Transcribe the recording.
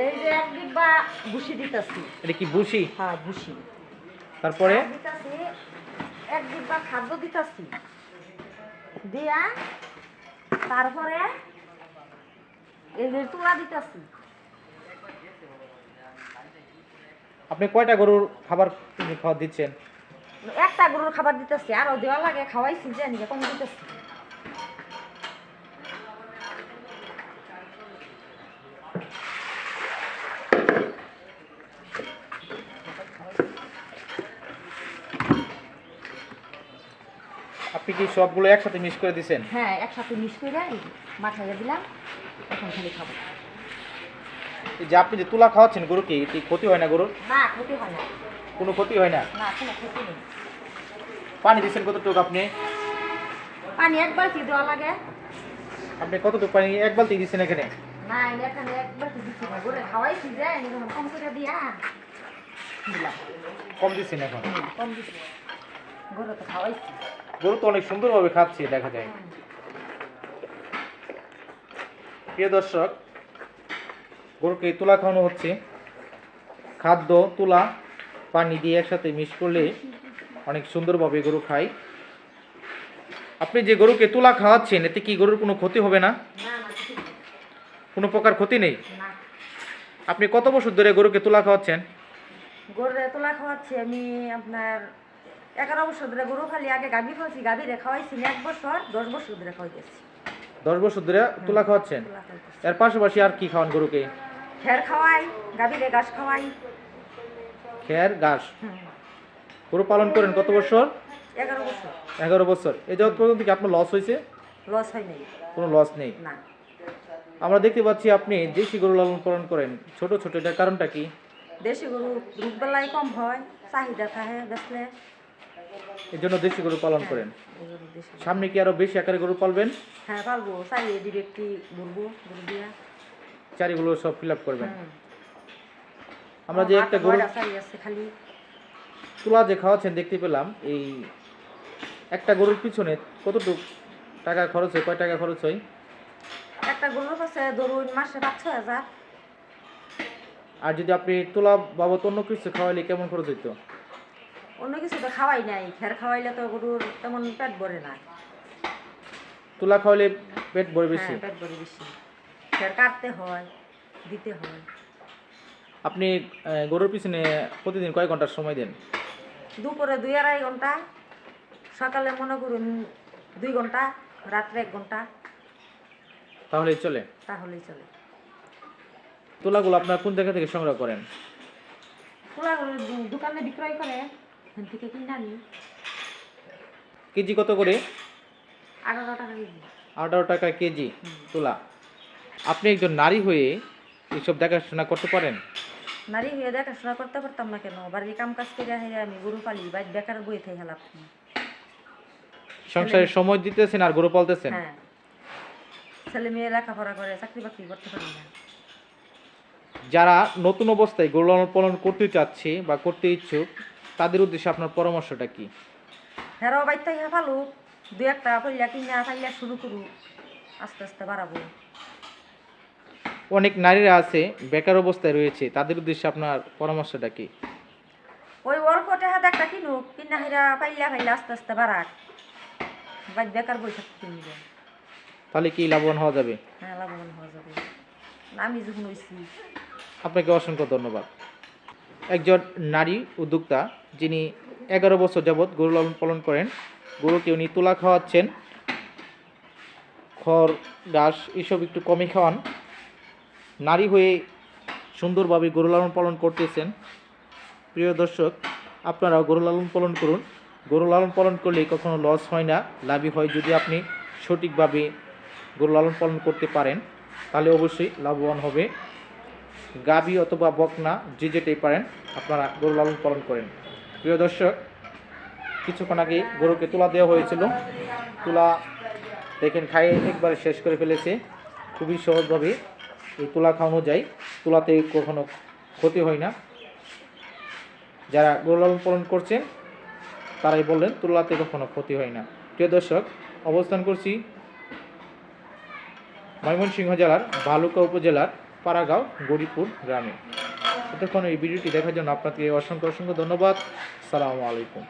এই যে এক ডিব্বা ভুসি দিতেছি। এটা কি ভুসি? হ্যাঁ ভুসি। তারপরে দিতেছি এক ডিব্বা খাদ্য দিতেছি, দিয়া তারপরে এই যে তুলা দিতেছি। আপনি কয়টা গরুর খাবার খাওয়া দিচ্ছেন? একটা গরুর খাবার দিতেছি, আরো দেওয়া লাগে, খাওয়াইছি যে নিজে কম দিতেছি। আপনি কি সবগুলো একসাথে মিক্স করে দিচ্ছেন? হ্যাঁ একসাথে মিক্স করে মাথায় দিলাম, এখন খালি খাবো। এই যে আপনি যে তুলা খাওয়াচ্ছেন গরুকে, এটি ক্ষতি হয় না গরুর? না ক্ষতি হয় না। কোনো ক্ষতি হয় না? না কোনো ক্ষতি নেই। পানি দিচ্ছেন কতটুকু আপনি? পানি এক বালতি দেওয়া লাগে। আপনি কতটুকু পানি? এক বালতি দিচ্ছেন এখানে? না এখানে এক বালতি দিচ্ছি না, গরু খাওয়াইছি যে যখন কম করে দিয়া দিলাম। কম দিচ্ছেন এখন? কম দিচ্ছি, গরু তো খাওয়াইছি। গরু তো অনেক সুন্দরভাবে খাচ্ছে দেখা যায়। প্রিয় দর্শক, গরুকে তুলা খাওয়ানো হচ্ছে। খাদ্য, তুলা, পানি দিয়ে একসাথে মিক্স করলে অনেক সুন্দরভাবে গরু খায়। আপনি যে গরুকে তুলা খাওয়াচ্ছেন, এতে কি গরুর কোনো ক্ষতি হবে না? না না ঠিক না। কোনো প্রকার ক্ষতি নেই? না। আপনি কত বছর ধরে গরুকে তুলা খাওয়াচ্ছেন? গরুরে তোলা খাওয়াচ্ছি আমি আপনার 11 বছর ধরে। গরু খালি আগে গাভী খাওয়াচ্ছি, গাভীরে খাওয়াইছি 1 বছর, 10 বছর ধরে খাওয়াইতেছি। 10 বছর ধরে তুলা খাওয়াচ্ছেন? তোলা খাওয়াইতেছি। এর পাশাপাশি আর কি খাওয়ান গরুকে? খের খাওয়াই, গাভীরে ঘাস খাওয়াই। খের, ঘাস। গরু পালন করেন কত বছর? 11 বছর। 11 বছর। এই যাবৎ পর্যন্ত কি আপনার লস হয়েছে? লস হয় নাই। কোনো লস নেই? না। আমরা দেখতে পাচ্ছি আপনি দেশি গরু লালন পালন করেন ছোট ছোট, এটার কারণটা কি? দেশি গরু রোগবেলায় কম হয়, চাহিদা থাকে বেচলে। এই জন্য দেশি গরু পালন করেন। এই জন্য দেশি। সামনে কি আরো বেশি আকারে গরু পালবেন? হ্যাঁ পালবো, চালিয়ে দিবে একটি বলবো গরু দিয়া। চারিগুলো সব ফিল আপ করবেন? আমরা যে একটা গরু আছে খালি তুলা যে খাওয়াচ্ছেন দেখতে পেলাম, এই একটা গরুর পিছনে কতটুকু টাকা খরচ হয়? কয় টাকা খরচ হয়? একটা গরুর কাছে ধরুন মাসে 5-6 হাজার। আর যদি আপনি তুলা বাবদ অন্য কিছু খাওয়াইলে কেমন খরচ হইতো? অন্য কিছু তো খাওয়াই নাই, খের খাওয়াইলে তো গরুর তেমন পেট ভরে না। তুলা খাওয়াইলে পেট ভরে বেশি? হ্যাঁ পেট ভরে বেশি, খের কাটতে হয়, দিতে হয়। আপনি গরুর পিছনে প্রতিদিন কয় ঘন্টার সময় দেন? দুপুরে 2-2.5 ঘন্টা, সকালে মনে করুন 2 ঘন্টা, রাত্রে 1 ঘন্টা, তাহলেই চলে? তাহলেই চলে। তুলাগুলো আপনার কোন জায়গা থেকে সংগ্রহ করেন? তুলা দোকানে বিক্রয় করে, এখান থেকে কিনে আনি। কেজি কত করে? 18 টাকা কেজি। 18 টাকা কেজি তুলা। আপনি একজন নারী হয়ে এইসব দেখাশোনা করতে পারেন? নারী হয়ে দেখাশোনা করতে পারতাম না কেন? বাড়ির কাম কাজ করে আমি গরু পালি, বাইর বেকার বই থেকে হেলাপ। সংসারে সময় দিতেছেন আর গরু পালতেছেন? হ্যাঁ, ছেলে মেয়ে লেখাপড়া করে, চাকরি বাকরি করতে পারি না। যারা নতুন অবস্থায় গরু লালন পালন করতে চাচ্ছে বা করতে ইচ্ছুক, তাদের উদ্দেশ্যে আপনার পরামর্শটা কি? হেরাও বাইর থেকে ফালু, 2-1টা পইলা কিনা ফাইলা শুরু করু, আস্তে আস্তে বাড়াবো। অনেক নারীরা আছে বেকার অবস্থায় রয়েছে, তাদের উদ্দেশ্যে আপনার পরামর্শটা কি? ওই অল্প টাকা একটা কিনুক, কিনা হেরা পাইলা ফাইলা আস্তে আস্তে বাড়াক, বাইর বেকার বই থাকতে কিনবে। তাহলে কি লাভবান হওয়া যাবে? হ্যাঁ লাভবান হওয়া যাবে। আমি যখন হয়েছি। আপনাকে অসংখ্য ধন্যবাদ। একজন নারী উদ্যোক্তা যিনি 11 বছর যাবৎ গরু লালন পালন করেন। গরুকে উনি তুলা খাওয়াচ্ছেন, খড়, ঘাস এসব একটু কমই খাওয়ান। নারী হয়ে সুন্দরভাবে গরু লালন পালন করতেছেন। প্রিয় দর্শক, আপনারাও গরু লালন পালন করুন। গরু লালন পালন করলে কখনো লস হয় না, লাভই হয়। যদি আপনি সঠিকভাবে গরু লালন পালন করতে পারেন তাহলে অবশ্যই লাভবান হবে। গাভী অথবা বকনা যে যেটাই পারেন আপনারা গরু লালন পালন করেন। প্রিয় দর্শক, কিছুক্ষণ আগে গরুকে তুলা দেওয়া হয়েছিল। তুলা দেখেন খাইয়ে একবারে শেষ করে ফেলেছে। খুবই সহজভাবে এই তুলা খাওয়ানো যায়, তুলাতে কখনো ক্ষতি হয় না। যারা গরু লালন পালন করছেন তারাই বললেন তুলাতে কখনো ক্ষতি হয় না। প্রিয় দর্শক, অবস্থান করছি ময়মনসিংহ জেলার ভালুকা উপজেলার পাড়াগাঁও গরিপুর গ্রামে। এতক্ষণ এই ভিডিওটি দেখার জন্য আপনাকে অসংখ্য অসংখ্য ধন্যবাদ। আসসালামু আলাইকুম।